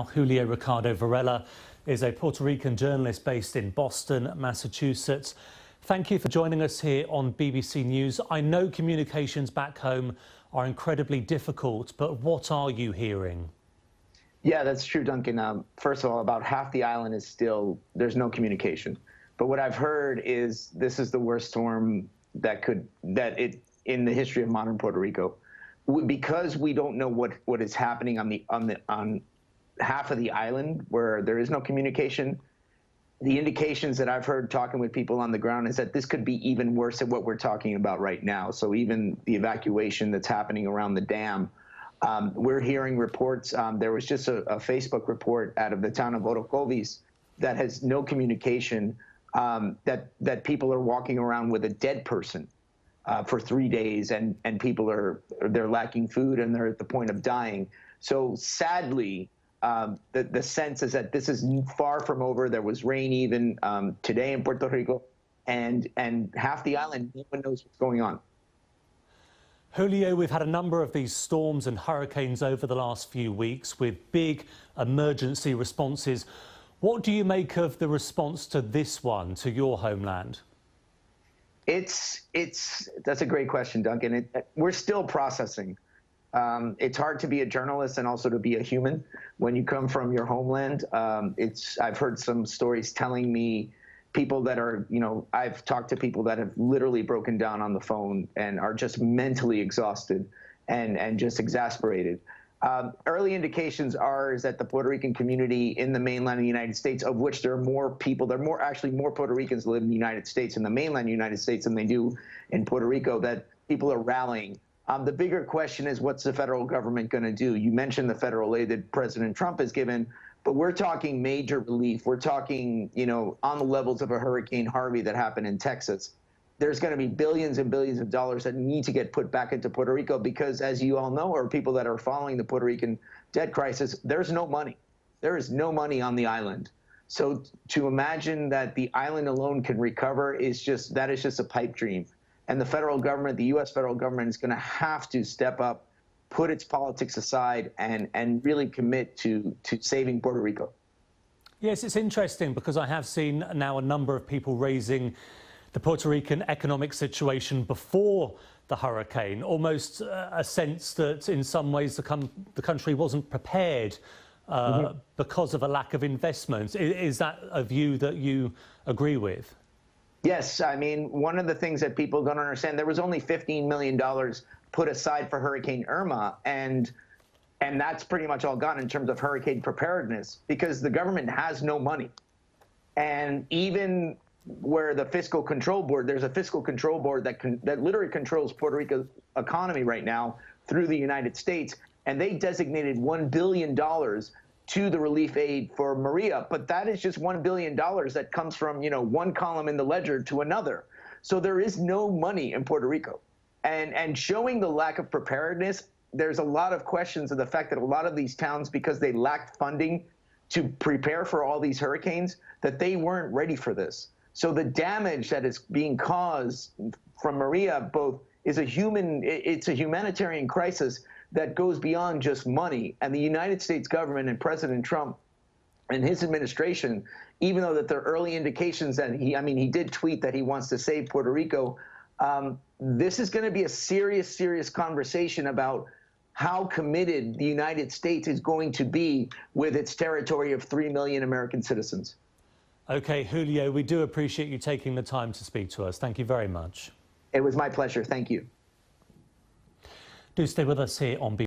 Julio Ricardo is a Puerto Rican journalist based in Boston, Massachusetts. Thank you for joining us here on BBC News. I know communications back home are incredibly difficult, but what are you hearing? Yeah, that's true, Duncan. First of all, about half the island is still, there's no communication. But what I've heard is this is the worst storm in the history of modern Puerto Rico. Because we don't know what is happening on half of the island where there is no communication, the indications that I've heard talking with people on the ground is that this could be even worse than what we're talking about right now. So even the evacuation that's happening around the dam, we're hearing reports. There was just a Facebook report out of the town of Orocovis that has no communication, that people are walking around with a dead person for 3 days, and people they're lacking food and they're at the point of dying. So sadly, the sense is that this is far from over. There was rain even today in Puerto Rico, and half the island, no one knows what's going on. Julio, we've had a number of these storms and hurricanes over the last few weeks with big emergency responses. What do you make of the response to this one, to your homeland? That's a great question, Duncan. We're still processing. It's hard to be a journalist and also to be a human when you come from your homeland. I've heard some stories telling me people that are, I've talked to people that have literally broken down on the phone and are just mentally exhausted and just exasperated. Early indications is that the Puerto Rican community in the mainland of the United States, of which there are more people, actually more Puerto Ricans live in the United States, in the mainland United States, than they do in Puerto Rico, that people are rallying. The bigger question is, what's the federal government going to do? You mentioned the federal aid that President Trump has given, but we're talking major relief. We're talking, on the levels of a Hurricane Harvey that happened in Texas. There's going to be billions and billions of dollars that need to get put back into Puerto Rico because, as you all know, or people that are following the Puerto Rican debt crisis, there's no money. There is no money on the island. So to imagine that the island alone can recover that is just a pipe dream. And the federal government, the U.S. federal government, is going to have to step up, put its politics aside, and really commit to saving Puerto Rico. Yes, it's interesting because I have seen now a number of people raising the Puerto Rican economic situation before the hurricane, almost a sense that in some ways the country wasn't prepared because of a lack of investment. Is that a view that you agree with? Yes. I mean, one of the things that people don't understand, there was only $15 million put aside for Hurricane Irma, and that's pretty much all gone in terms of hurricane preparedness because the government has no money. And even where the fiscal control board, there's a fiscal control board that literally controls Puerto Rico's economy right now through the United States, and they designated $1 billion to the relief aid for Maria, but that is just $1 billion that comes from, one column in the ledger to another. So there is no money in Puerto Rico. And showing the lack of preparedness, there's a lot of questions of the fact that a lot of these towns, because they lacked funding to prepare for all these hurricanes, that they weren't ready for this. So the damage that is being caused from Maria it's a humanitarian crisis that goes beyond just money. And the United States government and President Trump and his administration, even though that there are early indications that he did tweet that he wants to save Puerto Rico, this is going to be a serious, serious conversation about how committed the United States is going to be with its territory of 3 million American citizens. Okay, Julio, we do appreciate you taking the time to speak to us. Thank you very much. It was my pleasure. Thank you. Do stay with us here on BBC.